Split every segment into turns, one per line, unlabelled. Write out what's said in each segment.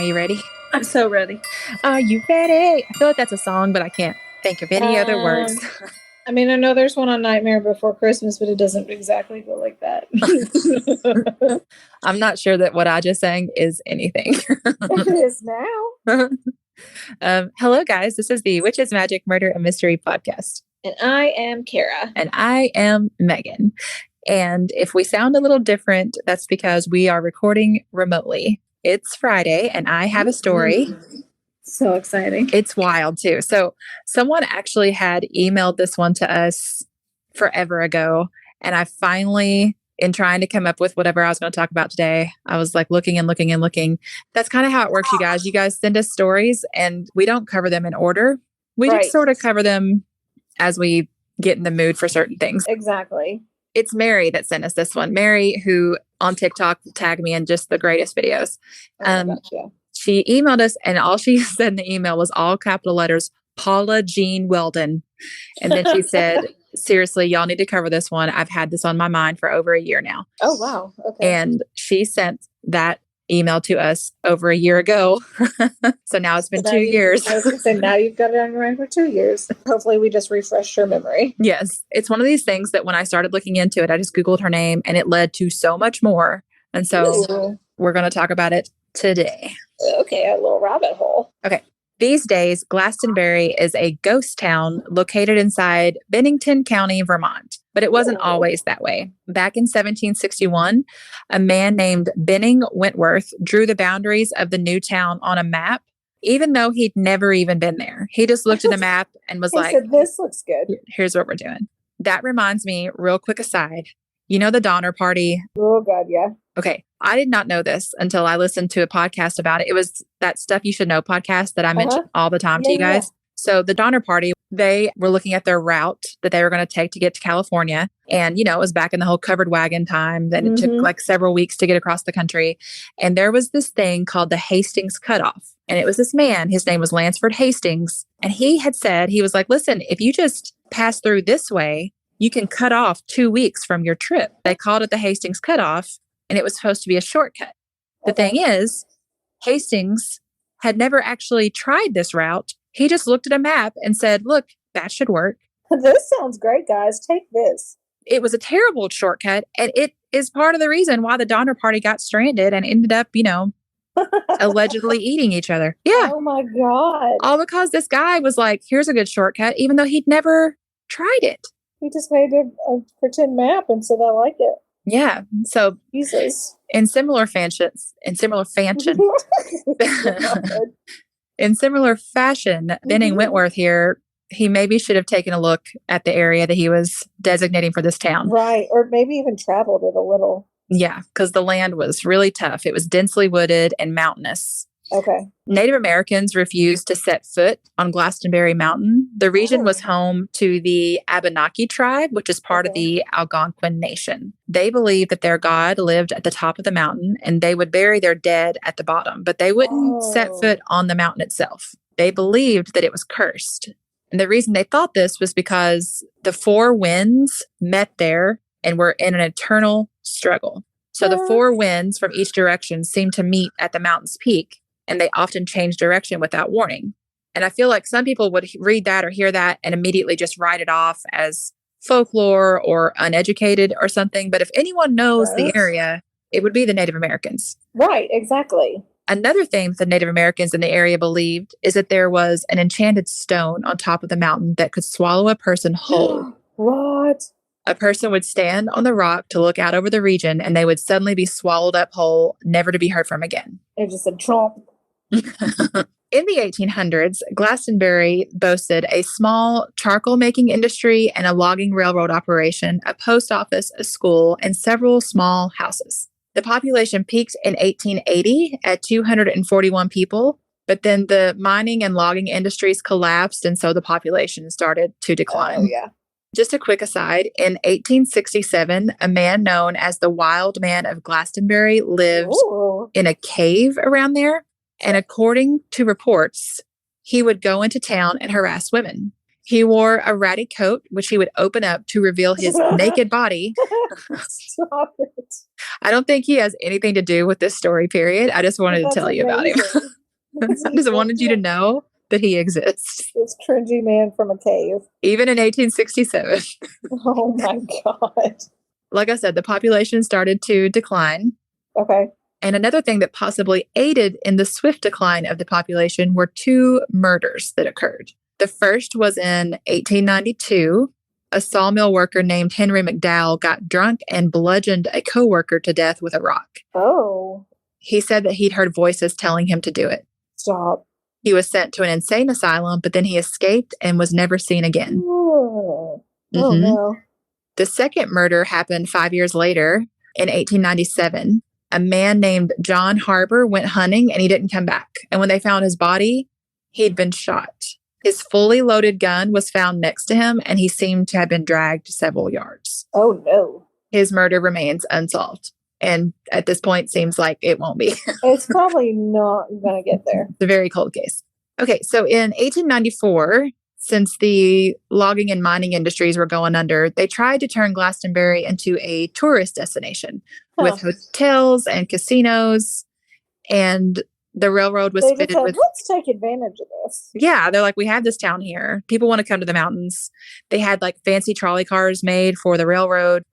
Are you ready?
I'm so ready.
Are you ready? I feel like that's a song, but I can't think of any other words.
I mean, I know there's one on Nightmare Before Christmas, but it doesn't exactly go like that.
I'm not sure that what I just sang is anything.
It is now.
Hello, guys. This is the Witches, Magic, Murder, and Mystery podcast.
And I am Kara.
And I am Megan. And if we sound a little different, that's because we are recording remotely. It's Friday, and I have a story.
So exciting.
It's wild, too. So someone actually had emailed this one to us forever ago. And I finally, in trying to come up with whatever I was going to talk about today, I was like looking and looking and looking. That's kind of how it works, you guys. You guys send us stories, and we don't cover them in order. We just sort of cover them as we get in the mood for certain things.
Exactly.
It's Mary that sent us this one. Mary, who on TikTok tagged me in just the greatest videos. She emailed us, and all she said in the email was all capital letters, Paula Jean Weldon. And then she said, seriously, y'all need to cover this one. I've had this on my mind for over a year now.
Oh, wow. Okay.
And she sent that email to us over a year ago. So now it's been 2 years.
I was going to say, now you've got it on your mind for 2 years. Hopefully we just refreshed your memory.
Yes. It's one of these things that when I started looking into it, I just Googled her name and it led to so much more. And so we're going to talk about it today.
Okay. A little rabbit hole.
Okay. These days, Glastonbury is a ghost town located inside Bennington County, Vermont. But it wasn't always that way. Back in 1761, a man named Benning Wentworth drew the boundaries of the new town on a map, even though he'd never even been there. He just looked at the map and was like,
said, this looks good.
Here's what we're doing. That reminds me, real quick aside, you know the Donner Party?
Oh, God, yeah.
Okay. I did not know this until I listened to a podcast about it. It was that Stuff You Should Know podcast that I mention all the time to you guys. Yeah. So the Donner Party, they were looking at their route that they were going to take to get to California. And, you know, it was back in the whole covered wagon time. Then it took like several weeks to get across the country. And there was this thing called the Hastings Cut-Off. And it was this man, his name was Lansford Hastings. And he had said, he was like, listen, if you just pass through this way, you can cut off 2 weeks from your trip. They called it the Hastings Cut-Off. And it was supposed to be a shortcut. The thing is, Hastings had never actually tried this route. He just looked at a map and said, look, that should work.
This sounds great, guys. Take this.
It was a terrible shortcut. And it is part of the reason why the Donner Party got stranded and ended up, you know, allegedly eating each other. Yeah.
Oh, my God.
All because this guy was like, here's a good shortcut, even though he'd never tried it.
He just made a pretend map and said, I like it.
Yeah. So
Jesus.
In similar fashion, Benning Wentworth here, he maybe should have taken a look at the area that he was designating for this town.
Right. Or maybe even traveled it a little.
Yeah, because the land was really tough. It was densely wooded and mountainous.
Okay.
Native Americans refused to set foot on Glastonbury Mountain. The region was home to the Abenaki tribe, which is part of the Algonquin Nation. They believed that their god lived at the top of the mountain and they would bury their dead at the bottom, but they wouldn't set foot on the mountain itself. They believed that it was cursed. And the reason they thought this was because the four winds met there and were in an eternal struggle. So the four winds from each direction seemed to meet at the mountain's peak. And they often change direction without warning. And I feel like some people would read that or hear that and immediately just write it off as folklore or uneducated or something. But if anyone knows the area, it would be the Native Americans.
Right, exactly.
Another thing the Native Americans in the area believed is that there was an enchanted stone on top of the mountain that could swallow a person whole.
What?
A person would stand on the rock to look out over the region and they would suddenly be swallowed up whole, never to be heard from again.
It just said Trump.
In the 1800s, Glastonbury boasted a small charcoal making industry and a logging railroad operation, a post office, a school, and several small houses. The population peaked in 1880 at 241 people, but then the mining and logging industries collapsed, and so the population started to decline.
Oh, yeah.
Just a quick aside, in 1867, a man known as the Wild Man of Glastonbury lived in a cave around there. And according to reports, he would go into town and harass women. He wore a ratty coat, which he would open up to reveal his naked body.
Stop it.
I don't think he has anything to do with this story, period. I just wanted to tell you about him. I just wanted you to know that he exists.
This cringy man from a cave.
Even in 1867.
Oh my God.
Like I said, the population started to decline.
Okay.
And another thing that possibly aided in the swift decline of the population were 2 murders that occurred. The first was in 1892. A sawmill worker named Henry McDowell got drunk and bludgeoned a coworker to death with a rock.
Oh.
He said that he'd heard voices telling him to do it.
Stop.
He was sent to an insane asylum, but then he escaped and was never seen again.
Oh,
Mhm.
no.
The second murder happened 5 years later in 1897. A man named John Harbor went hunting and he didn't come back. And when they found his body, he'd been shot. His fully loaded gun was found next to him and he seemed to have been dragged several yards.
Oh, no.
His murder remains unsolved. And at this point, seems like it won't be.
It's probably not going to get there.
It's a very cold case. Okay, so in 1894, since the logging and mining industries were going under, they tried to turn Glastonbury into a tourist destination with hotels and casinos, and the railroad was
They just
fitted
said,
with...
let's take advantage of this.
Yeah, they're like, we have this town here. People want to come to the mountains. They had like fancy trolley cars made for the railroad,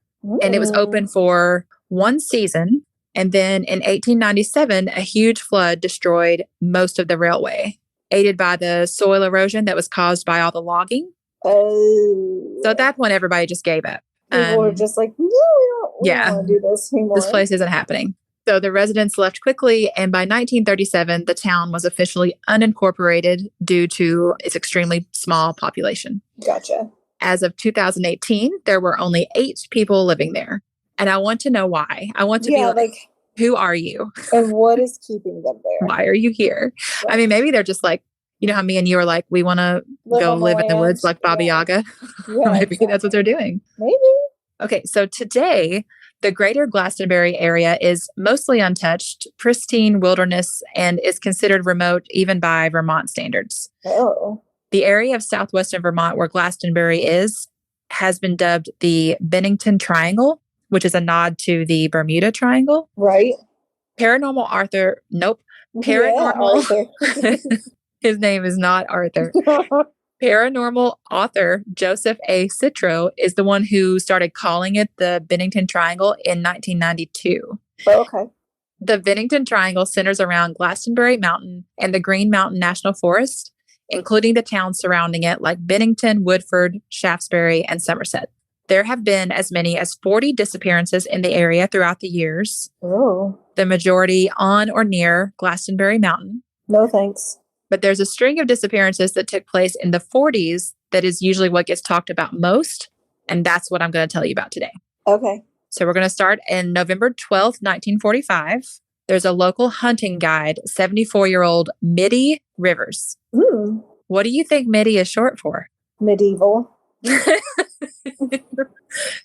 and it was open for 1 season. And then in 1897, a huge flood destroyed most of the railway, aided by the soil erosion that was caused by all the logging.
Oh.
So at that point, everybody just gave up.
People were just like, no, we don't want to do this anymore.
This place isn't happening. So the residents left quickly, and by 1937, the town was officially unincorporated due to its extremely small population.
Gotcha.
As of 2018, there were only 8 people living there. And I want to know why. I want to be like, who are you?
And what is keeping them there?
Why are you here?
Right.
I mean, maybe they're just like, you know how me and you are like, we want to go live in the woods like Baba Yaga.
Yeah,
Maybe that's what they're doing.
Maybe.
Okay, so today, the greater Glastonbury area is mostly untouched, pristine wilderness, and is considered remote even by Vermont standards.
Oh.
The area of southwestern Vermont where Glastonbury is has been dubbed the Bennington Triangle, which is a nod to the Bermuda Triangle.
Right.
Paranormal Arthur, nope. Paranormal. Yeah, his name is not Arthur. Paranormal author Joseph A. Citro is the one who started calling it the Bennington Triangle in 1992.
Oh, okay.
The Bennington Triangle centers around Glastonbury Mountain and the Green Mountain National Forest, including the towns surrounding it like Bennington, Woodford, Shaftesbury, and Somerset. There have been as many as 40 disappearances in the area throughout the years.
Oh.
The majority on or near Glastonbury Mountain.
No thanks.
But there's a string of disappearances that took place in the 40s that is usually what gets talked about most. And that's what I'm going to tell you about today.
Okay.
So we're going to start in November 12th, 1945. There's a local hunting guide, 74-year-old Mitty Rivers.
Mm.
What do you think Mitty is short for?
Medieval.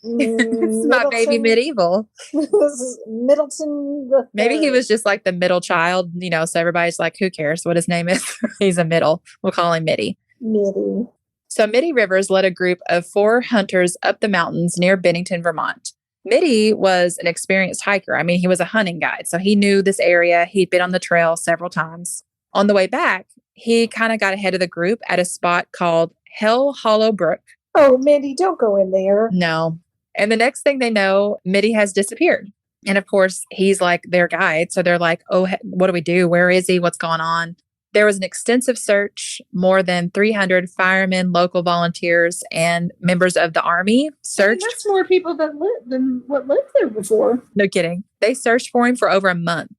It's my baby medieval.
This is Middleton.
Maybe he was just like the middle child, you know, so everybody's like, who cares what his name is? He's a middle. We'll call him Mitty.
Mitty.
So Mitty Rivers led a group of 4 hunters up the mountains near Bennington, Vermont. Mitty was an experienced hiker. I mean, he was a hunting guide, so he knew this area. He'd been on the trail several times. On the way back, he kind of got ahead of the group at a spot called Hell Hollow Brook.
Oh, Mitty, don't go in there.
No. And the next thing they know, Mitty has disappeared. And of course, he's like their guide. So they're like, oh, what do we do? Where is he? What's going on? There was an extensive search. More than 300 firemen, local volunteers, and members of the Army searched.
That's more people than what lived there before.
No kidding. They searched for him for over a month.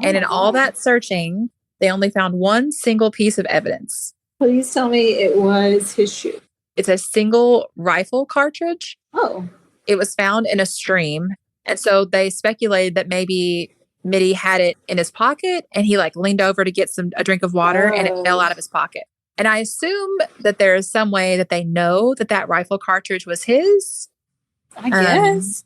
And in all that searching, they only found one single piece of evidence.
Please tell me it was his shoe.
It's a single rifle cartridge.
Oh.
It was found in a stream. And so they speculated that maybe Mitty had it in his pocket and he like leaned over to get a drink of water and it fell out of his pocket. And I assume that there is some way that they know that rifle cartridge was his.
I guess.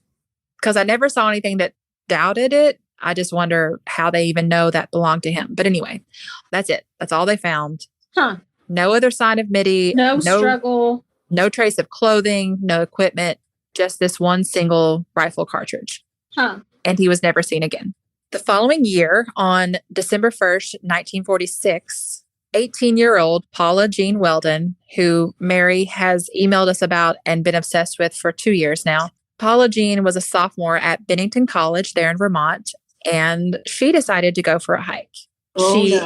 Because I never saw anything that doubted it. I just wonder how they even know that belonged to him. But anyway, that's it. That's all they found.
Huh.
No other sign of Mitty.
No struggle.
No trace of clothing, no equipment, just this one single rifle cartridge.
Huh.
And he was never seen again. The following year, on December 1st, 1946, 18-year-old Paula Jean Weldon, who Mary has emailed us about and been obsessed with for 2 years now. Paula Jean was a sophomore at Bennington College there in Vermont, and she decided to go for a hike. She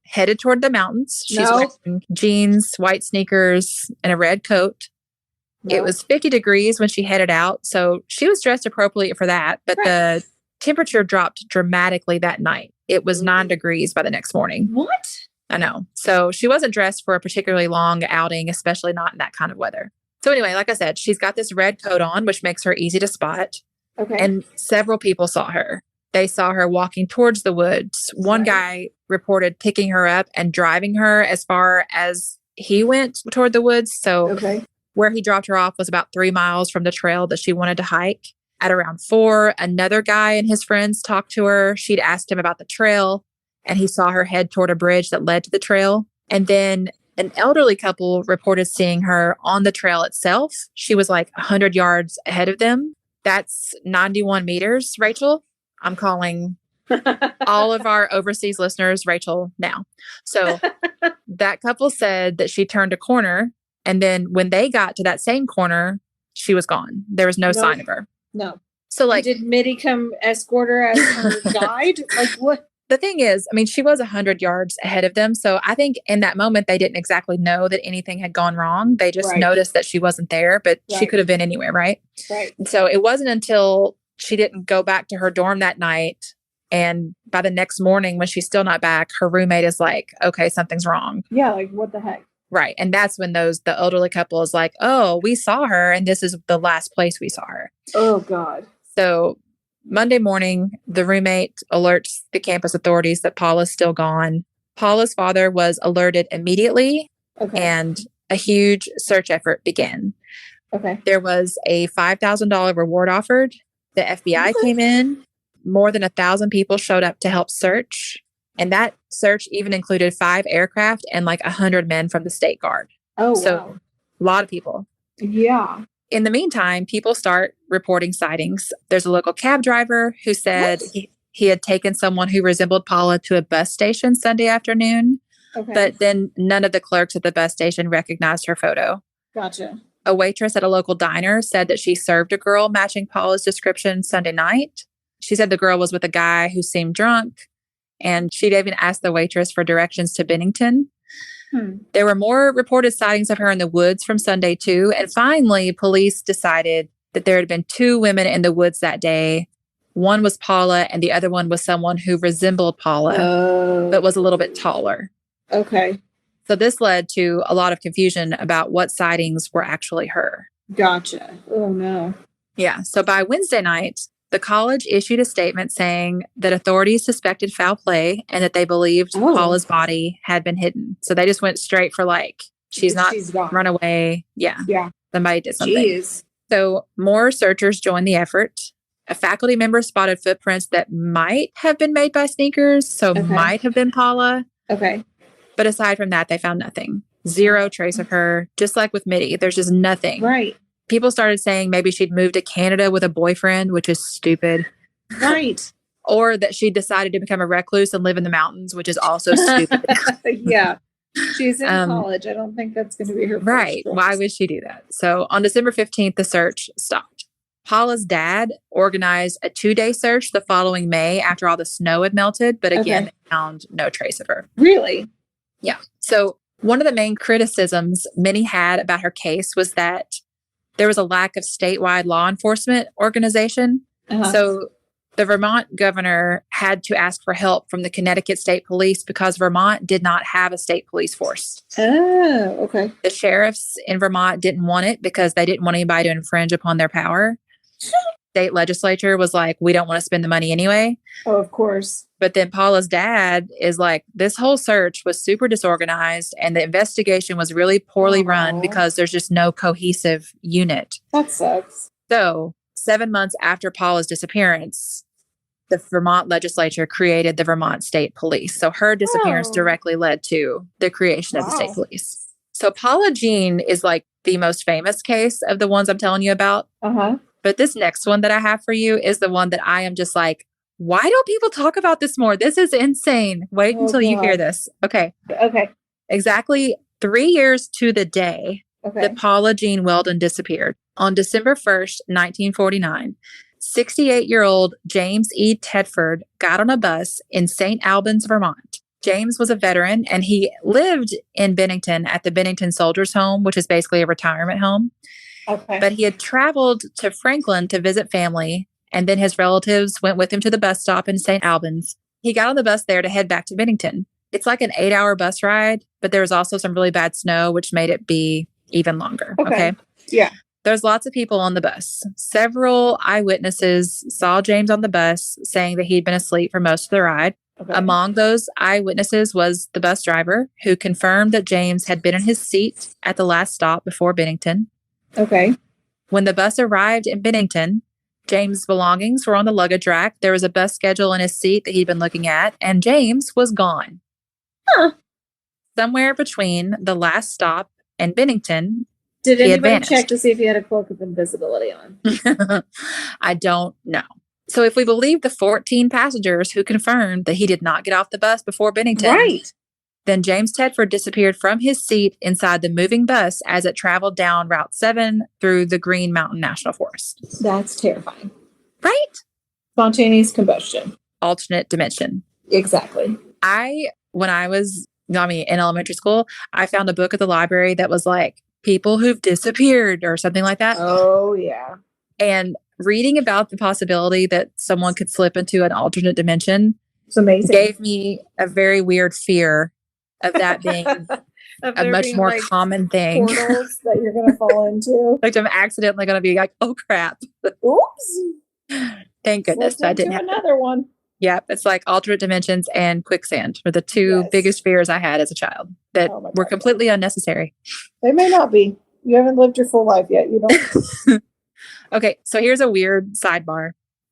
headed toward the mountains. She's wearing jeans, white sneakers, and a red coat. It was 50 degrees when she headed out, so she was dressed appropriately for that, but the temperature dropped dramatically that night. It was 9 degrees by the next morning.
What?
I know. So she wasn't dressed for a particularly long outing, especially not in that kind of weather. So anyway, like I said, she's got this red coat on, which makes her easy to spot.
Okay.
And several people saw her. They saw her walking towards the woods. One guy reported picking her up and driving her as far as he went toward the woods. So where he dropped her off was about 3 miles from the trail that she wanted to hike. At around 4, another guy and his friends talked to her. She'd asked him about the trail, and he saw her head toward a bridge that led to the trail. And then an elderly couple reported seeing her on the trail itself. She was like 100 yards ahead of them. That's 91 meters, Rachel. I'm calling all of our overseas listeners Rachel now. So that couple said that she turned a corner, and then when they got to that same corner, she was gone. There was no sign of her.
No.
So like,
did Mitty come escort her as her guide? Like what?
The thing is, I mean, she was 100 yards ahead of them. So I think in that moment, they didn't exactly know that anything had gone wrong. They just noticed that she wasn't there, but she could have been anywhere, right?
Right.
So it wasn't until she didn't go back to her dorm that night, and by the next morning when she's still not back, her roommate is like, okay, something's wrong.
Yeah, like what the heck?
Right. And that's when the elderly couple is like, oh, we saw her, and this is the last place we saw her.
Oh, God.
So Monday morning, the roommate alerts the campus authorities that Paula's still gone. Paula's father was alerted immediately, and a huge search effort began.
Okay.
There was a $5,000 reward offered. The FBI came in. More than 1,000 people showed up to help search. And that search even included 5 aircraft and like 100 men from the State Guard.
Oh,
so
wow.
A lot of people.
Yeah.
In the meantime, people start reporting sightings. There's a local cab driver who said he had taken someone who resembled Paula to a bus station Sunday afternoon.
Okay.
But then none of the clerks at the bus station recognized her photo.
Gotcha.
A waitress at a local diner said that she served a girl matching Paula's description Sunday night. She said the girl was with a guy who seemed drunk, and she'd even asked the waitress for directions to Bennington. There were more reported sightings of her in the woods from Sunday too. And finally, police decided that there had been 2 women in the woods that day. One was Paula, and the other one was someone who resembled Paula, but was a little bit taller.
Okay.
So this led to a lot of confusion about what sightings were actually her.
Gotcha. Oh, no.
Yeah. So by Wednesday night, the college issued a statement saying that authorities suspected foul play and that they believed Paula's body had been hidden. So they just went straight for like, she's gone. Run away. Yeah.
Yeah.
Somebody did something.
Jeez.
So more searchers joined the effort. A faculty member spotted footprints that might have been made by sneakers. So might have been Paula.
Okay.
But aside from that, they found nothing. Zero trace of her. Just like with Mitty, there's just nothing.
Right.
People started saying maybe she'd moved to Canada with a boyfriend, which is stupid.
Right.
Or that she decided to become a recluse and live in the mountains, which is also stupid.
Yeah. She's in college. I don't think that's going to be her first
right.
choice.
Why would she do that? So on December 15th, the search stopped. Paula's dad organized a 2-day search the following May after all the snow had melted. But again, they found no trace of her.
Really?
Yeah. So one of the main criticisms many had about her case was that there was a lack of statewide law enforcement organization. So the Vermont governor had to ask for help from the Connecticut State Police because Vermont did not have a state police force.
Oh, okay.
The sheriffs in Vermont didn't want it because they didn't want anybody to infringe upon their power. State legislature was like, we don't want to spend the money anyway.
Oh, of course.
But then Paula's dad is like, this whole search was super disorganized and the investigation was really poorly run because there's just no cohesive unit.
That sucks.
So 7 months after Paula's disappearance, the Vermont legislature created the Vermont State Police. So her disappearance directly led to the creation of the state police. So Paula Jean is like the most famous case of the ones I'm telling you about. But this next one that I have for you is the one that I am just like, why don't people talk about this more? This is insane. Wait until you hear this. Okay. Exactly 3 years to the day that Paula Jean Weldon disappeared. On December 1st, 1949, 68-year-old James E. Tedford got on a bus in St. Albans, Vermont. James was a veteran, and he lived in Bennington at the Bennington Soldiers' Home, which is basically a retirement home. But he had traveled to Franklin to visit family, and then his relatives went with him to the bus stop in St. Albans. He got on the bus there to head back to Bennington. It's like an 8-hour bus ride, but there was also some really bad snow, which made it be even longer. Okay.
Yeah.
There's lots of people on the bus. Several eyewitnesses saw James on the bus, saying that he'd been asleep for most of the ride. Among those eyewitnesses was the bus driver, who confirmed that James had been in his seat at the last stop before Bennington. When the bus arrived in Bennington, James' belongings were on the luggage rack. There was a bus schedule in his seat that he'd been looking at, and James was gone. Somewhere between the last stop and Bennington,
did anybody check to see if he had a cloak of invisibility on?
I don't know. So if we believe the 14 passengers who confirmed that he did not get off the bus before Bennington, then James Tedford disappeared from his seat inside the moving bus as it traveled down Route 7 through the Green Mountain National Forest.
That's terrifying.
Right?
Spontaneous combustion.
Alternate dimension.
Exactly.
When I was, in elementary school, I found a book at the library that was like, people who've disappeared or something like that.
Oh, yeah.
And reading about the possibility that someone could slip into an alternate dimension gave me a very weird fear of that being a much more common thing.
Portals that you're going to fall into.
Like I'm accidentally going to be like, oh crap.
Oops.
Thank goodness that didn't happen.
Another one.
Yeah, it's like alternate dimensions and quicksand were the two biggest fears I had as a child that were completely unnecessary.
They may not be. You haven't lived your full life yet. You don't.
Okay, so here's a weird sidebar.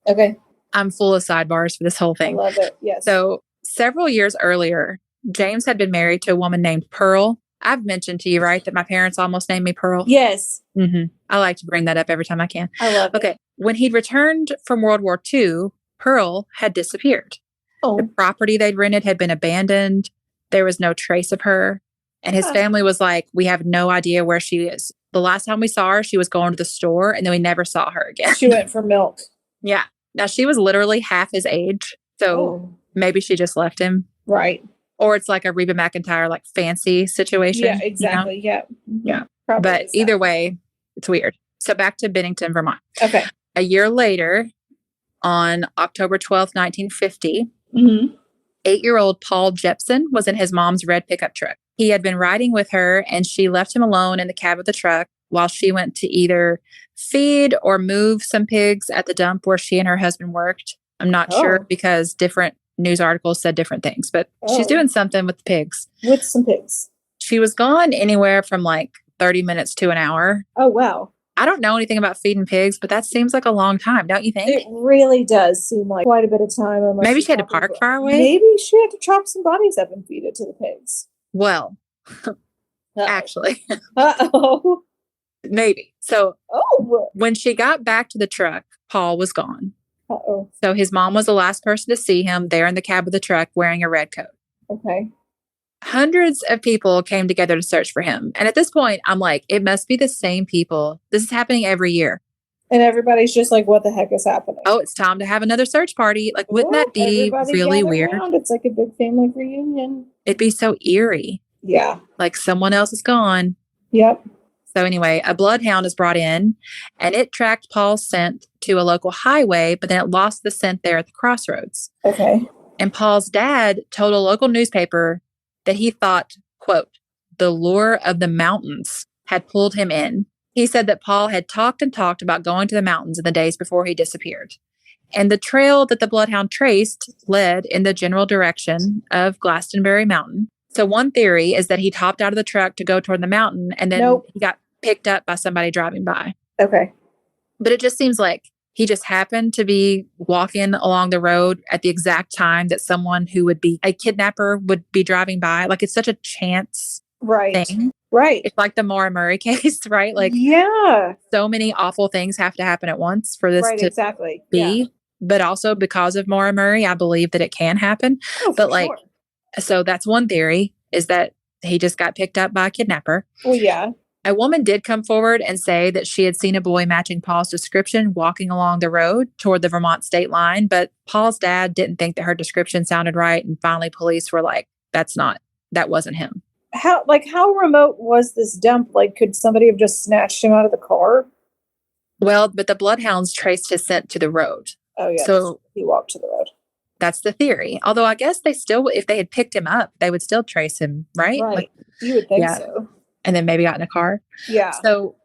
Okay.
I'm full of sidebars for this whole thing.
I love it. Yes.
So several years earlier, James had been married to a woman named Pearl. I've mentioned to you, right, that my parents almost named me Pearl?
Yes.
I like to bring that up every time I can.
I love it.
Okay. When he'd returned from World War II, Pearl had disappeared. The property they'd rented had been abandoned. There was no trace of her. And his family was like, we have no idea where she is. The last time we saw her, she was going to the store, and then we never saw her again.
She went for milk.
Yeah. Now, she was literally half his age. So maybe she just left him.
Right.
Or it's like a Reba McEntire, like fancy situation.
Yeah, exactly.
You know? Yeah. Probably but either way, it's weird. So back to Bennington, Vermont.
Okay.
A year later, on October 12th, 1950, 8-year-old Paul Jefferson was in his mom's red pickup truck. He had been riding with her, and she left him alone in the cab of the truck while she went to either feed or move some pigs at the dump where she and her husband worked. I'm not sure because different news articles said different things, but she's doing something with the pigs.
With some pigs.
She was gone anywhere from like 30 minutes to an hour.
Oh, wow.
I don't know anything about feeding pigs, but that seems like a long time, don't you think?
It really does seem like quite a bit of time.
Maybe she had to park far away?
Maybe she had to chop some bodies up and feed it to the pigs.
Well, actually.
Uh-oh.
Maybe. So when she got back to the truck, Paul was gone.
Uh-oh.
So his mom was the last person to see him there in the cab of the truck wearing a red coat.
Okay.
Hundreds of people came together to search for him. And at this point, I'm like, it must be the same people. This is happening every year.
And everybody's just like, what the heck is happening?
Oh, it's time to have another search party. Like, wouldn't that be really weird?
Around. It's like a big family reunion.
It'd be so eerie.
Yeah.
Like someone else is gone.
Yep.
So anyway, a bloodhound is brought in, and it tracked Paul's scent to a local highway, but then it lost the scent there at the crossroads.
Okay.
And Paul's dad told a local newspaper that he thought, quote, the lure of the mountains had pulled him in. He said that Paul had talked and talked about going to the mountains in the days before he disappeared. And the trail that the bloodhound traced led in the general direction of Glastonbury Mountain. So one theory is that he hopped out of the truck to go toward the mountain, and then he got picked up by somebody driving by.
Okay.
But it just seems like he just happened to be walking along the road at the exact time that someone who would be a kidnapper would be driving by. Like, it's such a chance thing.
Right.
It's like the Maura Murray case, right? Like,
yeah.
so many awful things have to happen at once for this
Right,
to
exactly.
be.
Yeah.
But also because of Maura Murray, I believe that it can happen.
Oh,
but
for
like,
sure.
so that's one theory, is that he just got picked up by a kidnapper.
Well, yeah.
A woman did come forward and say that she had seen a boy matching Paul's description walking along the road toward the Vermont state line, but Paul's dad didn't think that her description sounded right. And finally, police were like, that wasn't him.
How remote was this dump? Like, could somebody have just snatched him out of the car?
Well, but the bloodhounds traced his scent to the road.
Oh, yeah.
So
he walked to the road.
That's the theory. Although I guess they still, if they had picked him up, they would still trace him, right?
Right.
Like,
you would think so.
And then maybe got in a car.
Yeah.
So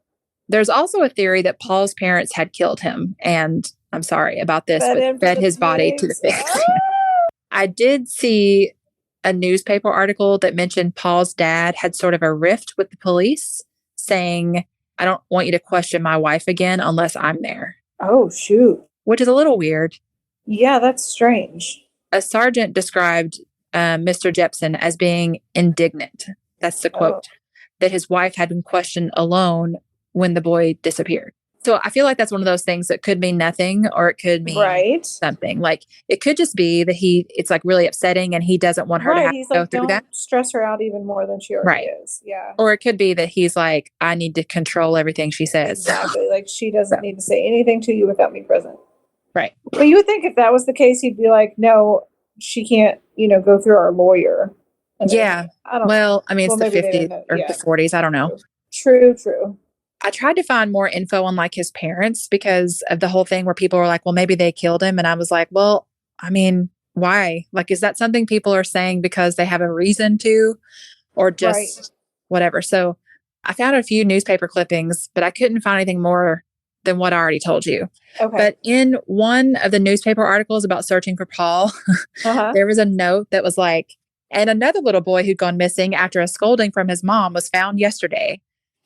there's also a theory that Paul's parents had killed him. And I'm sorry about this, but fed his body to the pigs. I did see a newspaper article that mentioned Paul's dad had sort of a rift with the police, saying, I don't want you to question my wife again unless I'm there.
Oh, shoot.
Which is a little weird.
Yeah, that's strange.
A sergeant described Mr. Jefferson as being indignant. That's the quote. That his wife had been questioned alone when the boy disappeared. So I feel like that's one of those things that could mean nothing, or it could mean something. Like, it could just be that it's like really upsetting and he doesn't want her to have to go through that.
Stress her out even more than she already is. Yeah.
Or it could be that he's like, I need to control everything she says.
Exactly. Like, she doesn't need to say anything to you without me present.
Right.
But you would think if that was the case, he'd be like, no, she can't, go through our lawyer.
Yeah. I don't know. I mean, it's the 50s or the 40s. I don't know.
True.
I tried to find more info on like his parents because of the whole thing where people were like, well, maybe they killed him. And I was like, well, I mean, why? Like, is that something people are saying because they have a reason to, or just whatever? So I found a few newspaper clippings, but I couldn't find anything more than what I already told you.
Okay.
But in one of the newspaper articles about searching for Paul, there was a note that was like, and another little boy who'd gone missing after a scolding from his mom was found yesterday.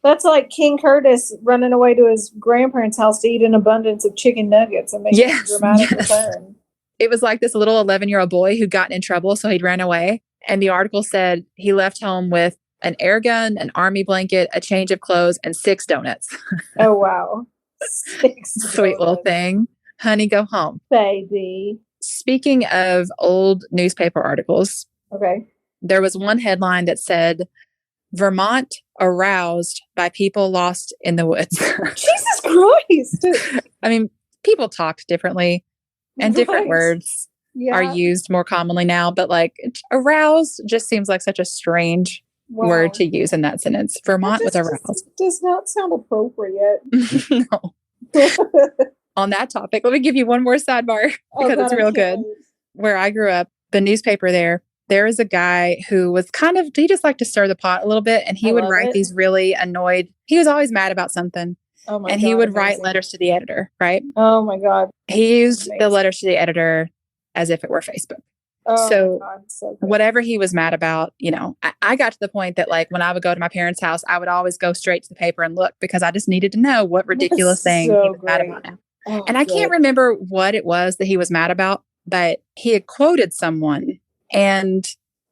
That's like King Curtis running away to his grandparents' house to eat an abundance of chicken nuggets and make a dramatic return.
It was like this little 11-year-old boy who'd gotten in trouble, so he'd ran away. And the article said he left home with an air gun, an army blanket, a change of clothes, and 6 donuts.
Oh, wow. 6
Sweet little thing. Honey, go home.
Baby.
Speaking of old newspaper articles, there was one headline that said, Vermont aroused by people lost in the woods.
Jesus Christ.
I mean, people talk differently and different words are used more commonly now, but like aroused just seems like such a strange word to use in that sentence. Vermont was aroused.
Does not sound appropriate.
No. On that topic, let me give you one more sidebar because it's real good. Where I grew up, the newspaper there is a guy who was he just liked to stir the pot a little bit, and he would write these really annoyed, he was always mad about something.
Oh my
God, he would write letters to the editor, right?
Oh my God.
He used the letters to the editor as if it were Facebook.
Oh
so,
my God, so
whatever he was mad about, I got to the point that like when I would go to my parents' house, I would always go straight to the paper and look because I just needed to know what ridiculous thing he was mad about now.
Oh,
and I can't remember what it was that he was mad about, but he had quoted someone, and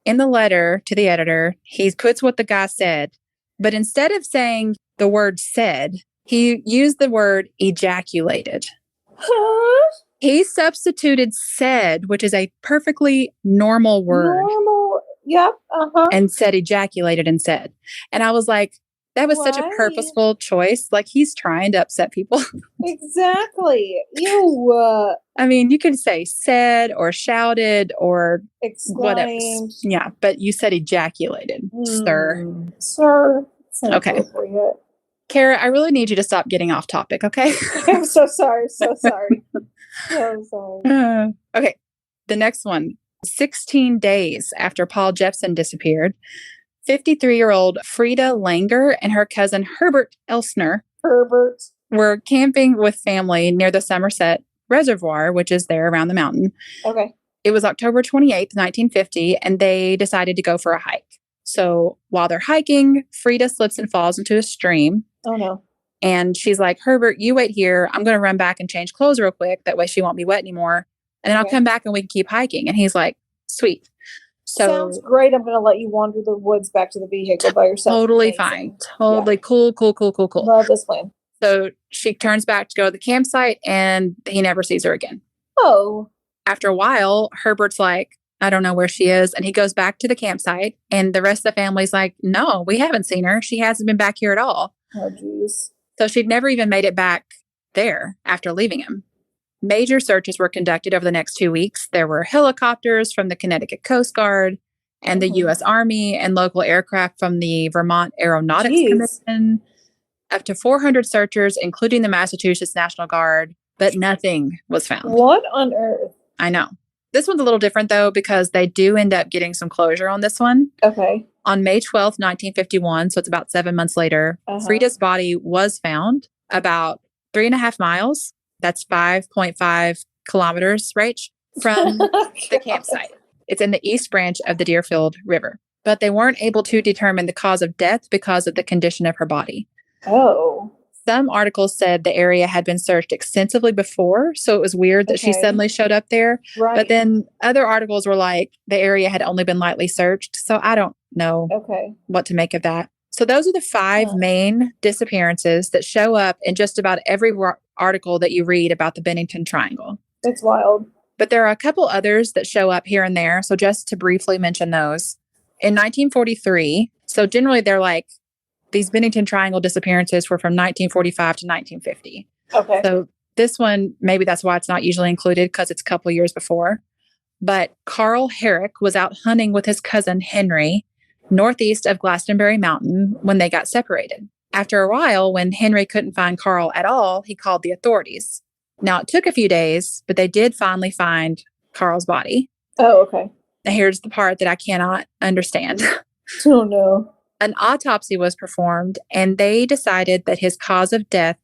in the letter to the editor, he puts what the guy said, but instead of saying the word said, he used the word ejaculated.
Huh?
He substituted said, which is a perfectly normal word.
Yep.
And said ejaculated instead. And I was like, that was such a purposeful choice. Like, he's trying to upset people.
Exactly. Ew.
I mean, you could say said or shouted or whatever. Yeah, but you said ejaculated, sir.
Sir.
Okay. Kara, I really need you to stop getting off topic, okay?
I'm so sorry. So sorry.
Okay. The next one. 16 days after Paul Jefferson disappeared, 53-year-old Frida Langer and her cousin Herbert Elsner were camping with family near the Somerset Reservoir, which is there around the mountain.
Okay.
It was October 28th, 1950, and they decided to go for a hike. So while they're hiking, Frida slips and falls into a stream.
Oh, no.
And she's like, Herbert, you wait here. I'm going to run back and change clothes real quick. That way she won't be wet anymore. And then I'll come back and we can keep hiking. And he's like, sweet. So
sounds great. I'm going to let you wander the woods back to the vehicle by yourself.
Totally fine. Totally cool.
Love this plan.
So she turns back to go to the campsite and he never sees her again.
Oh.
After a while, Herbert's like, I don't know where she is. And he goes back to the campsite and the rest of the family's like, no, we haven't seen her. She hasn't been back here at all.
Oh, geez.
So she'd never even made it back there after leaving him. Major searches were conducted over the next 2 weeks. There were helicopters from the Connecticut Coast Guard and the U.S. Army and local aircraft from the Vermont Aeronautics Commission. Up to 400 searchers, including the Massachusetts National Guard, but nothing was found.
What on earth?
I know. This one's a little different, though, because they do end up getting some closure on this one.
Okay.
On May 12th, 1951, so it's about 7 months later, Frida's body was found about 3.5 miles. That's 5.5 kilometers, Rach, from the campsite. It's in the East Branch of the Deerfield River. But they weren't able to determine the cause of death because of the condition of her body.
Oh.
Some articles said the area had been searched extensively before, so it was weird that she suddenly showed up there.
Right.
But then other articles were like, the area had only been lightly searched. So I don't know what to make of that. So those are the 5 main disappearances that show up in just about every article that you read about the Bennington Triangle.
That's wild.
But there are a couple others that show up here and there. So just to briefly mention those. In 1943, so generally they're like, these Bennington Triangle disappearances were from 1945 to 1950.
Okay.
So this one, maybe that's why it's not usually included because it's a couple years before. But Carl Herrick was out hunting with his cousin Henry northeast of Glastonbury Mountain when they got separated. After a while, when Henry couldn't find Carl at all, he called the authorities. Now, it took a few days, but they did finally find Carl's body.
Oh, okay.
Now, here's the part that I cannot understand.
Oh, no.
An autopsy was performed, and they decided that his cause of death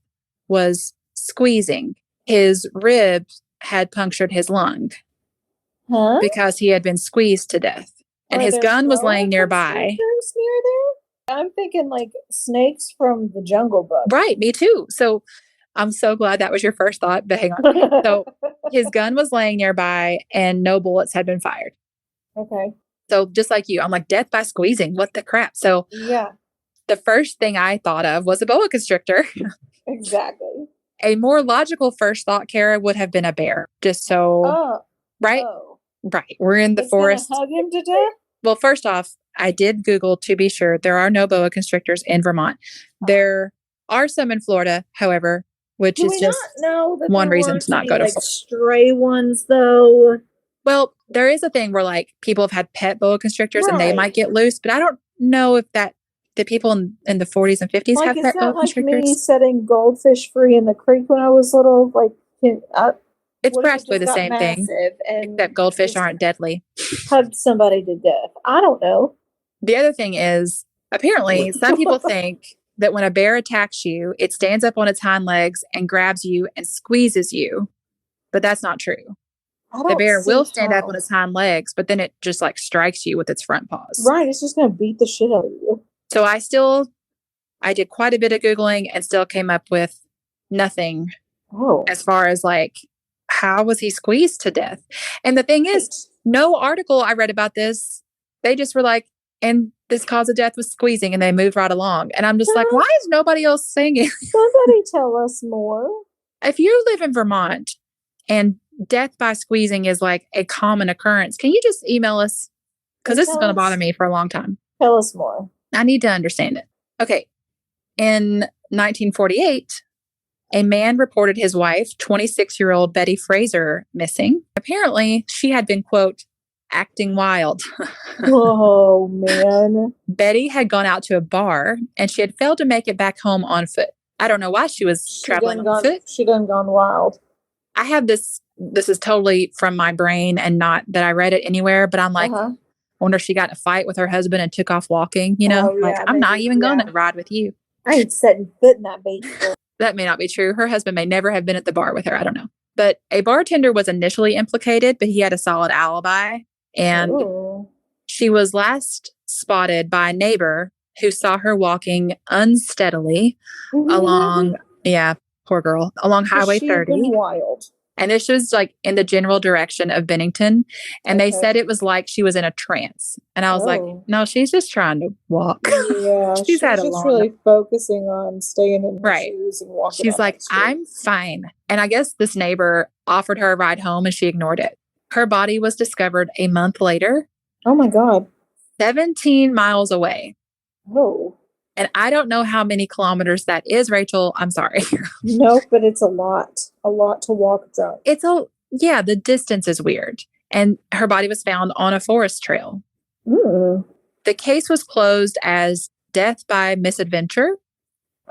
was squeezing. His ribs had punctured his lung because he had been squeezed to death. And his gun was laying nearby.
Near there? I'm thinking like snakes from the Jungle Book.
Right, me too. So I'm so glad that was your first thought, but hang on. So his gun was laying nearby and no bullets had been fired.
Okay.
So just like you, I'm like, death by squeezing. What the crap? So the first thing I thought of was a boa constrictor.
Exactly.
A more logical first thought, Kara, would have been a bear. Just so, right?
Oh.
Right. We're in the forest.
Hug him to death?
Well, first off, I did Google to be sure. There are no boa constrictors in Vermont. There are some in Florida, however, which is just one reason to not go to Florida.
Stray ones, though.
Well, there is a thing where like people have had pet boa constrictors and they might get loose, but I don't know if the people in the 40s and 50s have pet boa constrictors.
Like me setting goldfish free in the creek when I was little. Like,
it's practically the same thing, except goldfish aren't deadly.
Hugged somebody to death. I don't know.
The other thing is, apparently, some people think that when a bear attacks you, it stands up on its hind legs and grabs you and squeezes you. But that's not true. The bear will stand up on its hind legs, but then it just like strikes you with its front paws.
Right. It's just going to beat the shit out of you.
So I did quite a bit of Googling and still came up with nothing as far as like, how was he squeezed to death? And the thing is, no article I read about this, they just were like, and this cause of death was squeezing, and they moved right along. And I'm just like, why is nobody else saying it?
Somebody tell us more.
If you live in Vermont and death by squeezing is like a common occurrence, can you just email us? Because this is going to bother me for a long time.
Tell us more.
I need to understand it. Okay. In 1948, a man reported his wife, 26-year-old Betty Fraser, missing. Apparently, she had been, quote, acting wild.
Oh, man.
Betty had gone out to a bar and she had failed to make it back home on foot. I don't know why she was traveling on foot.
She done gone wild.
I have this is totally from my brain and not that I read it anywhere, but I'm like, I wonder if she got in a fight with her husband and took off walking, I'm not even going to ride with you.
I ain't setting foot in that baby.
That may not be true. Her husband may never have been at the bar with her. I don't know. But a bartender was initially implicated, but he had a solid alibi. And she was last spotted by a neighbor who saw her walking unsteadily along, poor girl, along Highway
She had
30.
been wild.
And this was like in the general direction of Bennington. And they said it was like she was in a trance. And I was like, no, she's just trying to walk.
Yeah,
she's had a
just
long
really focusing on staying in her shoes and walking.
She's like, I'm fine. And I guess this neighbor offered her a ride home and she ignored it. Her body was discovered a month later.
Oh my God.
17 miles away.
Oh.
And I don't know how many kilometers that is, Rachel. I'm sorry.
No, but it's a lot to walk down.
The distance is weird. And her body was found on a forest trail.
Mm.
The case was closed as death by misadventure.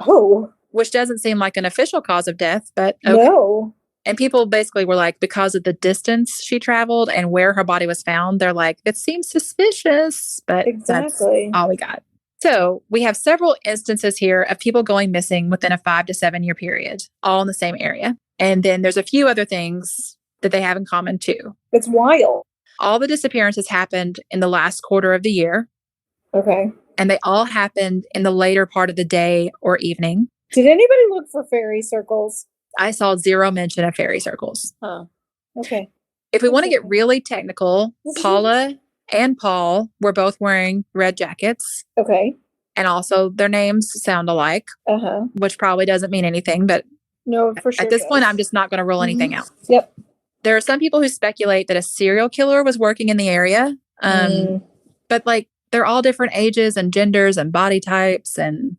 Oh.
Which doesn't seem like an official cause of death, but okay.
No.
And people basically were like, because of the distance she traveled and where her body was found, they're like, it seems suspicious, but that's all we got. So we have several instances here of people going missing within a 5 to 7 year period, all in the same area. And then there's a few other things that they have in common too.
It's wild.
All the disappearances happened in the last quarter of the year.
Okay.
And they all happened in the later part of the day or evening.
Did anybody look for fairy circles?
I saw zero mention of fairy circles.
Huh. Okay.
If we want to get really technical, Paula and Paul were both wearing red jackets.
Okay.
And also their names sound alike, which probably doesn't mean anything, but
no, for sure.
At this point, I'm just not going to rule anything out.
Yep.
There are some people who speculate that a serial killer was working in the area. But like, they're all different ages and genders and body types, and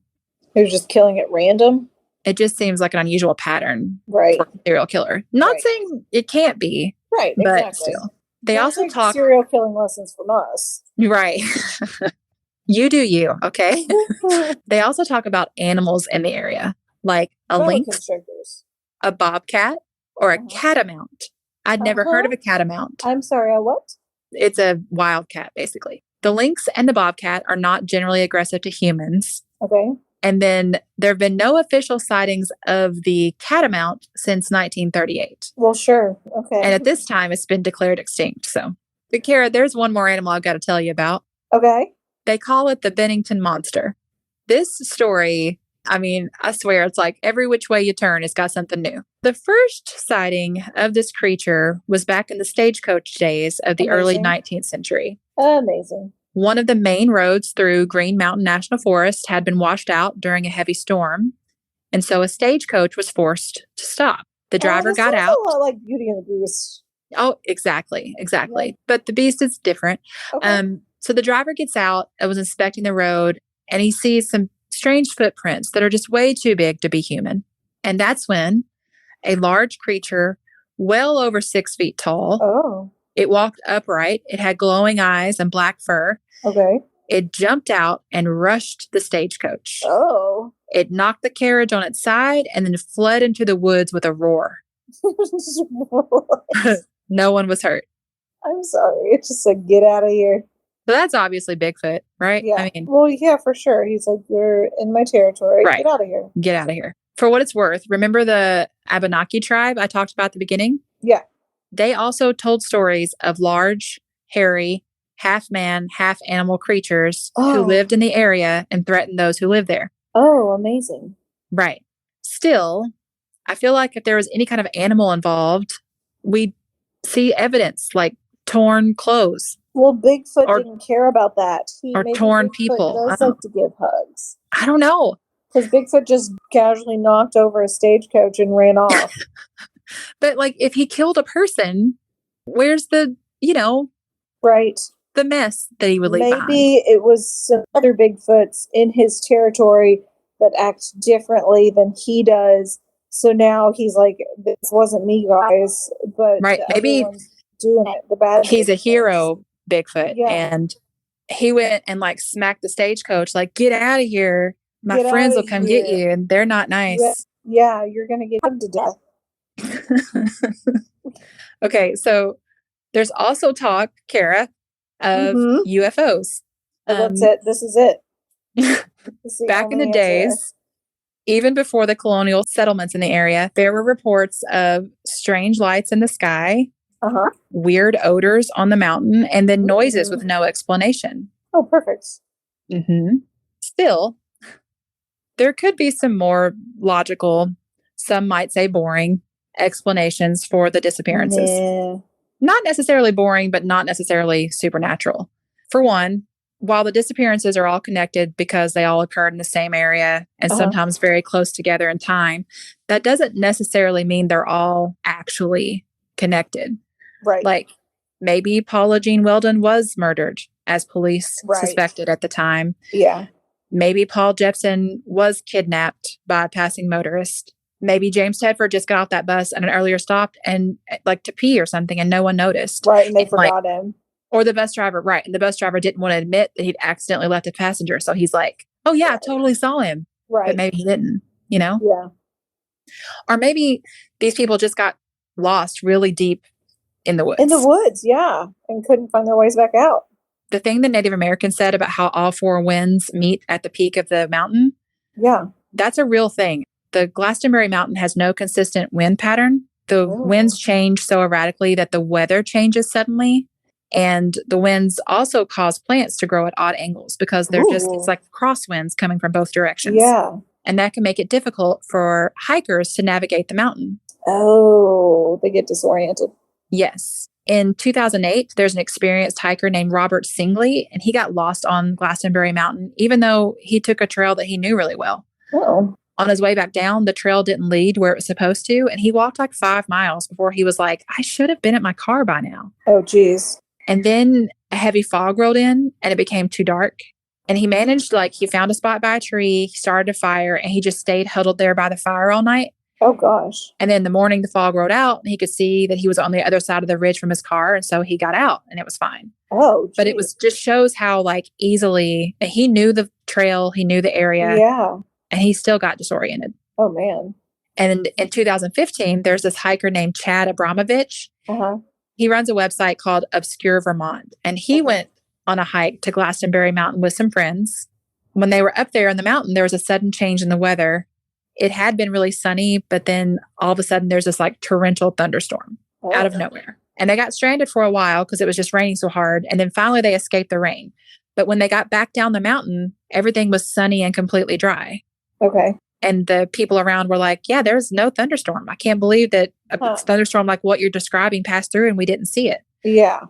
they're just killing at random.
It just seems like an unusual pattern for a serial killer. Not saying it can't be.
Right,
but
exactly.
Still. They also talk
serial killing lessons from us.
Right. You do you, okay? They also talk about animals in the area, like a lynx, a bobcat, or a catamount. I'd never heard of a catamount.
I'm sorry, a what?
It's a wildcat, basically. The lynx and the bobcat are not generally aggressive to humans.
Okay.
And then there have been no official sightings of the catamount since 1938.
Well, sure. Okay.
And at this time, it's been declared extinct. So, but Kara, there's one more animal I've got to tell you about.
Okay.
They call it the Bennington monster. This story, I mean, I swear it's like every which way you turn, it's got something new. The first sighting of this creature was back in the stagecoach days of the early 19th century.
Amazing.
One of the main roads through Green Mountain National Forest had been washed out during a heavy storm, and so a stagecoach was forced to stop. The driver got out.
A lot like Beauty and the Beast.
Oh, exactly.
Yeah.
But the Beast is different.
Okay.
So the driver gets out and was inspecting the road, and he sees some strange footprints that are just way too big to be human. And that's when a large creature, well over 6 feet tall, it walked upright. It had glowing eyes and black fur.
Okay.
It jumped out and rushed the stagecoach.
Oh.
It knocked the carriage on its side and then fled into the woods with a roar. No one was hurt.
I'm sorry. It's just like, get out of here.
So that's obviously Bigfoot, right?
Yeah.
I mean,
well, yeah, for sure. He's like, you're in my territory.
Right.
Get out of here.
Get out of here. For what it's worth, remember the Abenaki tribe I talked about at the beginning?
Yeah.
They also told stories of large, hairy, half-man, half-animal creatures who lived in the area and threatened those who lived there.
Oh, amazing.
Right. Still, I feel like if there was any kind of animal involved, we'd see evidence like torn clothes.
Well, Bigfoot didn't care about that.
Or torn people.
He does like to give hugs.
I don't know.
Because Bigfoot just casually knocked over a stagecoach and ran off.
But like, if he killed a person, where's the,
right,
the mess that he would leave behind?
Maybe it was some other Bigfoots in his territory that act differently than he does. So now he's like, this wasn't me, guys. But
right, maybe
doing it. The bad.
He's a hero, Bigfoot, and he went and like smacked the stagecoach, like, get out of here. My friends will come get you, and they're not nice.
Yeah, you're gonna get him to death.
Okay, so there's also talk, Kara, of UFOs.
That's it. This is it.
Back in the days, even before the colonial settlements in the area, there were reports of strange lights in the sky, weird odors on the mountain, and then noises with no explanation.
Oh, perfect.
Still, there could be some more logical, some might say boring, explanations for the disappearances.
Nah.
Not necessarily boring, but not necessarily supernatural. For one, while the disappearances are all connected because they all occurred in the same area and sometimes very close together in time, that doesn't necessarily mean they're all actually connected.
Right.
Like maybe Paula Jean Weldon was murdered, as police suspected at the time.
Yeah.
Maybe Paul Jefferson was kidnapped by a passing motorist. Maybe James Tedford just got off that bus at an earlier stop and like to pee or something and no one noticed.
Right. And they forgot him.
Or the bus driver, right. And the bus driver didn't want to admit that he'd accidentally left a passenger. So he's like, oh yeah, I totally saw him.
Right.
But maybe he didn't, you know?
Yeah.
Or maybe these people just got lost really deep in the woods.
In the woods, yeah. And couldn't find their ways back out.
The thing the Native Americans said about how all four winds meet at the peak of the mountain.
Yeah.
That's a real thing. The Glastonbury Mountain has no consistent wind pattern. The winds change so erratically that the weather changes suddenly. And the winds also cause plants to grow at odd angles because they're it's like crosswinds coming from both directions.
Yeah.
And that can make it difficult for hikers to navigate the mountain.
Oh, they get disoriented.
Yes. In 2008, there's an experienced hiker named Robert Singley, and he got lost on Glastonbury Mountain, even though he took a trail that he knew really well.
Oh.
On his way back down, the trail didn't lead where it was supposed to, and he walked like 5 miles before he was like, I should have been at my car by now.
Oh, geez.
And then a heavy fog rolled in, and it became too dark. And he managed, he found a spot by a tree, he started a fire, and he just stayed huddled there by the fire all night.
Oh, gosh.
And then in the morning, the fog rolled out, and he could see that he was on the other side of the ridge from his car, and so he got out, and it was fine.
Oh, geez.
But it was just shows how, easily, he knew the trail, he knew the area.
Yeah.
And he still got disoriented.
Oh, man.
And in 2015, there's this hiker named Chad Abramovich.
Uh-huh.
He runs a website called Obscure Vermont. And he went on a hike to Glastonbury Mountain with some friends. When they were up there in the mountain, there was a sudden change in the weather. It had been really sunny, but then all of a sudden there's this torrential thunderstorm out of nowhere. And they got stranded for a while because it was just raining so hard. And then finally they escaped the rain. But when they got back down the mountain, everything was sunny and completely dry.
Okay.
And the people around were like, yeah, there's no thunderstorm. I can't believe that a thunderstorm like what you're describing passed through and we didn't see it.
Yeah.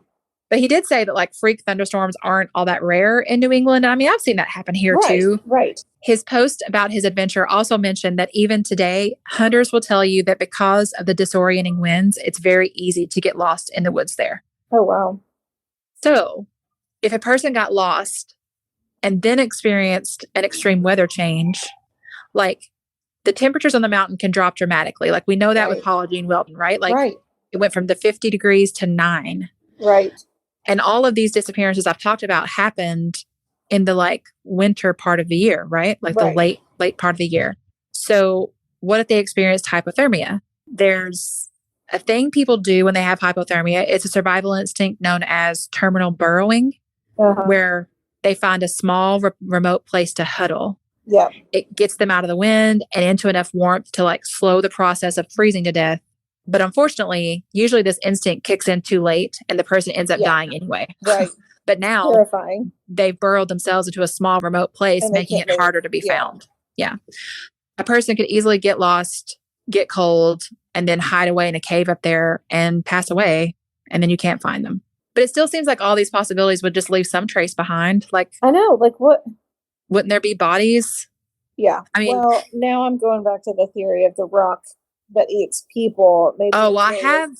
But he did say that freak thunderstorms aren't all that rare in New England. I mean, I've seen that happen here too.
Right.
His post about his adventure also mentioned that even today, hunters will tell you that because of the disorienting winds, it's very easy to get lost in the woods there.
Oh, wow.
So if a person got lost and then experienced an extreme weather change, the temperatures on the mountain can drop dramatically. We know that with Paula Jean Weldon, right? It went from the 50 degrees to 9.
Right.
And all of these disappearances I've talked about happened in the winter part of the year, right? The late part of the year. So what if they experienced hypothermia? There's a thing people do when they have hypothermia. It's a survival instinct known as terminal burrowing, where they find a small remote place to huddle.
Yeah.
It gets them out of the wind and into enough warmth to slow the process of freezing to death. But unfortunately, usually this instinct kicks in too late and the person ends up dying anyway.
Right.
But now
terrifying.
They've burrowed themselves into a small remote place, making it harder to be found. Yeah. A person could easily get lost, get cold, and then hide away in a cave up there and pass away. And then you can't find them. But it still seems like all these possibilities would just leave some trace behind.
I know. What?
Wouldn't there be bodies?
Yeah.
I mean,
well, now I'm going back to the theory of the rock that eats people. Maybe
I have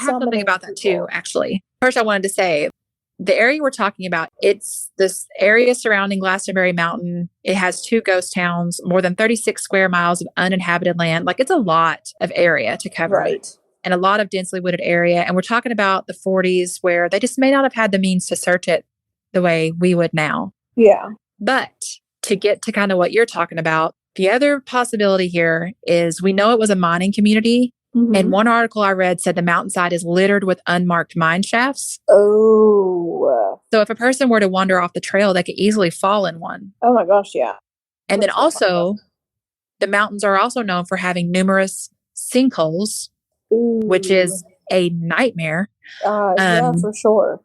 something about that too, actually. First, I wanted to say the area we're talking about, it's this area surrounding Glastonbury Mountain. It has 2 ghost towns, more than 36 square miles of uninhabited land. It's a lot of area to cover.
Right.
And a lot of densely wooded area. And we're talking about the 40s where they just may not have had the means to search it the way we would now.
Yeah.
But to get to kind of what you're talking about, the other possibility here is we know it was a mining community. Mm-hmm. And one article I read said the mountainside is littered with unmarked mine shafts.
Oh.
So if a person were to wander off the trail, they could easily fall in one.
Oh my gosh, yeah.
And then also, the mountains are also known for having numerous sinkholes, which is a nightmare.
Yeah, for sure.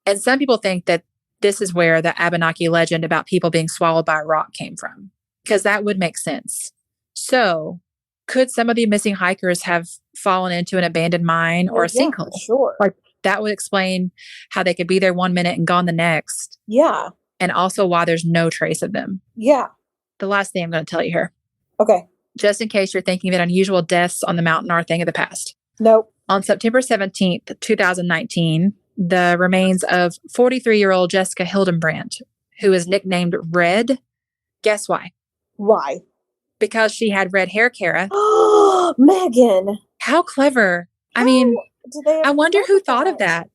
And some people think that this is where the Abenaki legend about people being swallowed by a rock came from, because that would make sense. So could some of the missing hikers have fallen into an abandoned mine or a sinkhole?
For sure.
Like, that would explain how they could be there one minute and gone the next.
Yeah.
And also why there's no trace of them.
Yeah.
The last thing I'm going to tell you here.
Okay.
Just in case you're thinking that unusual deaths on the mountain are a thing of the past.
Nope.
On September 17th, 2019, the remains of 43-year-old Jessica Hildenbrandt, who is nicknamed Red. Guess why?
Why?
Because she had red hair, Kara.
Oh, Megan.
How clever. I mean, I wonder who thought of that.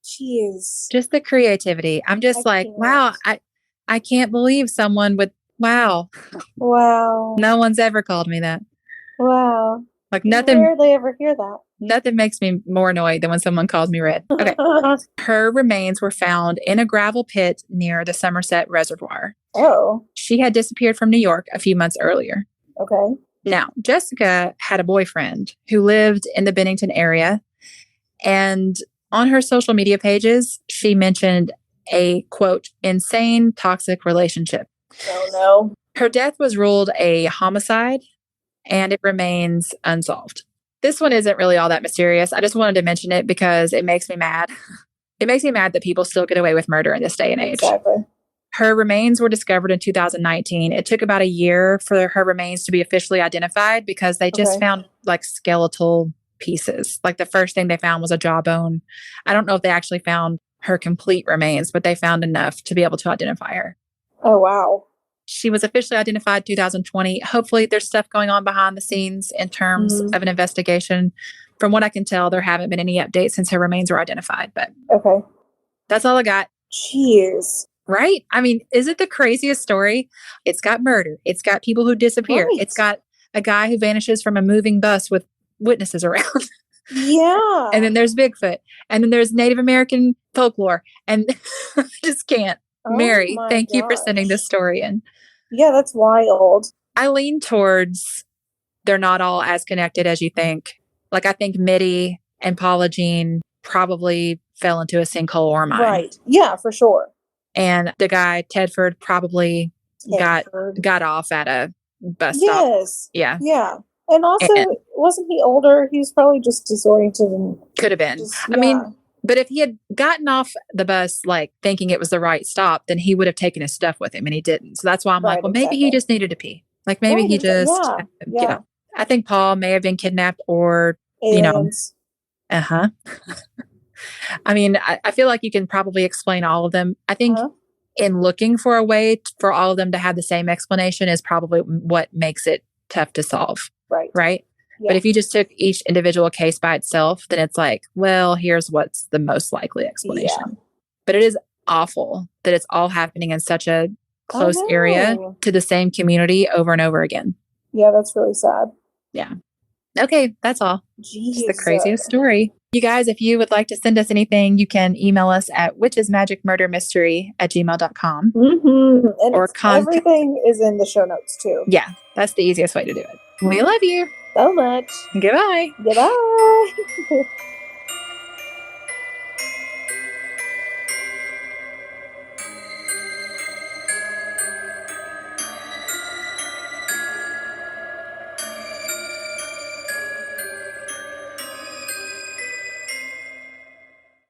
Jeez.
Just the creativity. I'm just wow, I can't believe someone would, wow.
Wow.
No one's ever called me that.
Wow.
Like nothing.
You rarely ever hear that.
Nothing makes me more annoyed than when someone calls me red. Okay. Her remains were found in a gravel pit near the Somerset Reservoir.
Oh.
She had disappeared from New York a few months earlier.
Okay.
Now, Jessica had a boyfriend who lived in the Bennington area. And on her social media pages, she mentioned a, quote, insane, toxic relationship.
Oh, no.
Her death was ruled a homicide, and it remains unsolved. This one isn't really all that mysterious. I just wanted to mention it because it makes me mad. It makes me mad that people still get away with murder in this day and age.
Exactly.
Her remains were discovered in 2019. It took about a year for her remains to be officially identified because they just found like skeletal pieces. Like the first thing they found was a jawbone. I don't know if they actually found her complete remains, but they found enough to be able to identify her.
Oh, wow.
She was officially identified 2020. Hopefully there's stuff going on behind the scenes in terms of an investigation. From what I can tell, there haven't been any updates since her remains were identified, but that's all I got.
Jeez.
Right? I mean, is it the craziest story? It's got murder. It's got people who disappear.
Right.
It's got a guy who vanishes from a moving bus with witnesses around.
Yeah.
And then there's Bigfoot. And then there's Native American folklore. And I just can't. Mary, thank you for sending this story in.
Yeah, that's wild.
I lean towards they're not all as connected as you think. Like, I think Mitty and Paula Jean probably fell into a sinkhole or a mine.
Right. Yeah, for sure.
And the guy, Tedford, probably got off at a bus stop.
Yes.
Yeah.
Yeah. And also, wasn't he older? He was probably just disoriented. And
could have been. I mean, but if he had gotten off the bus, like, thinking it was the right stop, then he would have taken his stuff with him, and he didn't. So that's why I'm like, well, maybe he just needed to pee. Like, maybe he just, I think Paul may have been kidnapped or,
aliens.
I mean, I feel like you can probably explain all of them. I think in looking for a way for all of them to have the same explanation is probably what makes it tough to solve.
Right.
Right. Yeah. But if you just took each individual case by itself, then it's like, well, here's what's the most likely explanation. Yeah. But it is awful that it's all happening in such a close area to the same community over and over again.
Yeah, that's really sad.
Yeah. Okay, that's all.
Jeez.
Just the craziest story. You guys, if you would like to send us anything, you can email us at witchesmagicmurdermystery@gmail.com.
And everything is in the show notes too.
Yeah, that's the easiest way to do it. We love you
so much.
Goodbye.
Goodbye.